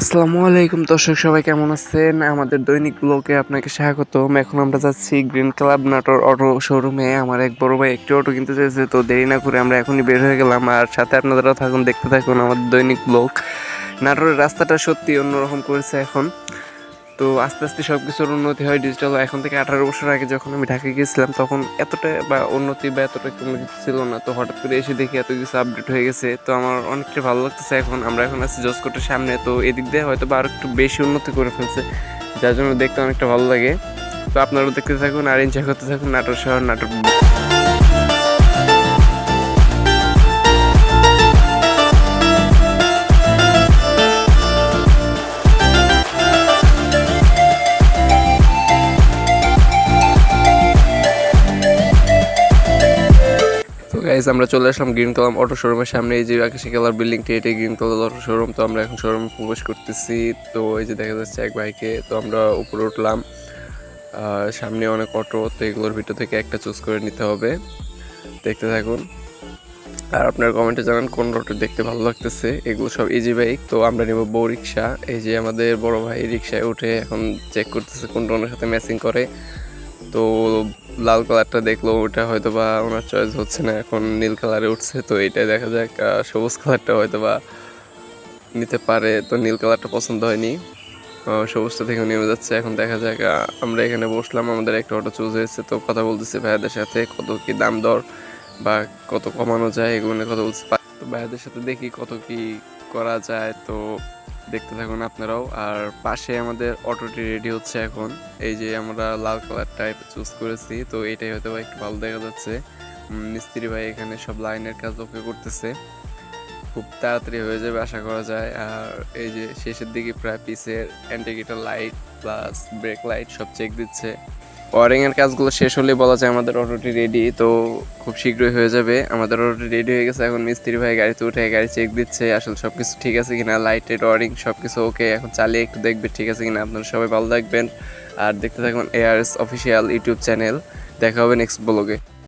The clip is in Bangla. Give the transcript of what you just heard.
আসসালামু আলাইকুম দর্শক, সবাই কেমন আছেন? আমাদের দৈনিক ব্লগে আপনাকে স্বাগতম। এখন আমরা যাচ্ছি গ্রিন ক্লাব নাটোর অটো শোরুমে। আমার এক বড় ভাই একটি অটো কিনতে চাইছে, তো দেরি না করে আমরা এখনই বের হয়ে গেলাম। আর সাথে আপনারাও থাকুন, দেখতে থাকুন আমাদের দৈনিক ব্লগ। নাটোরের রাস্তাটা সত্যি অন্যরকম করেছে এখন। তো আস্তে আস্তে সব কিছুর উন্নতি হয় ডিজিটাল। এখন থেকে 18 বছর আগে যখন আমি ঢাকায় গিয়েছিলাম, তখন এতটা বা উন্নতি বা এতটা কোনো কিছু ছিল না। তো হঠাৎ করে এসে দেখি এত কিছু আপডেট হয়ে গেছে। তো আমার অনেকটা ভালো লাগতেছে। আমরা এখন আছি জসকোটের সামনে। তো এদিক দিয়ে হয়তো বা আর একটু বেশি উন্নতি করে ফেলছে, যার জন্য দেখতে অনেকটা ভালো লাগে। তো আপনারাও দেখতে থাকুন আর এনজয় করতে থাকুন নাটোর শহর, নাটোর। তো গাইজ, আমরা চলে আসলাম গ্রিন কলাম অটো শোরুমের সামনে। এই যে আকাশি কালার বিল্ডিংটি, এটাই গ্রিন কালার অটো শোরুম। তো আমরা এখন শোরুমে প্রবেশ করতেছি। তো এই যে দেখা যাচ্ছে এক বাইকে। তো আমরা উপরে উঠলাম। সামনে অনেক অটো, তো এগুলোর ভিতর থেকে একটা চুজ করে নিতে হবে। দেখতে থাকুন আর আপনার কমেন্টে জানান কোন অটো দেখতে ভালো লাগতেছে। এগুলো সব ইজি বাইক। তো আমরা নেব বউ রিক্সা। এই যে আমাদের বড় ভাই রিক্সায় উঠে এখন চেক করতেছে কোনটা ওনার সাথে ম্যাচিং করে। তো লাল কালারটা দেখলো, ওটা হয়তো বা ওনার চয়েস হচ্ছে না, এখন নীল কালারে উঠছে। তো এইটাই দেখা যাক, সবুজ কালারটা হয়তো বা নিতে পারে। তো নীল কালারটা পছন্দ হয়নি, সবুজটা থেকে নেমে যাচ্ছে। এখন দেখা যাক। আমরা এখানে বসলাম, আমাদের একটা অটো চুজ হয়েছে। তো কথা বলতেছি ভাইয়াদের সাথে, কত কি দাম দর বা কত কমানো যায় এগুলো নিয়ে কথা বলছি। তো ভাইয়াদের সাথে দেখি কত কি করা যায়। তো দেখতে থাকুন আপনারাও। আর পাশে আমাদের অটোটি রেডি হচ্ছে এখন। এই যে আমরা লাল কালার টাইপ চুজ করেছি, তো এটাই হয়তো একটু ভালো দেখা যাচ্ছে। মিস্ত্রি ভাই এখানে সব লাইনের কাজ ওকে করতেছে, খুব তাড়াতাড়ি হয়ে যাবে আশা করা যায়। আর এই যে শেষের দিকে প্রায় পিসের indicator light plus break light সব চেক দিচ্ছে। ওয়ারিংয়ের কাজগুলো শেষ হলে বলা যায় আমাদের অটোটি রেডি। তো খুব শীঘ্রই হয়ে যাবে। আমাদের অটোটি রেডি হয়ে গেছে। এখন মিস্ত্রি ভাই গাড়িতে উঠে গাড়ি চেক দিচ্ছে আসলে সব কিছু ঠিক আছে কিনা, লাইটের ওয়ারিং সব কিছু ওকে। এখন চালিয়ে একটু দেখবে ঠিক আছে কিনা। আপনারা সবাই ভালো থাকবেন আর দেখতে থাকুন ARS অফিসিয়াল ইউটিউব চ্যানেল। দেখা হবে নেক্সট ব্লগে।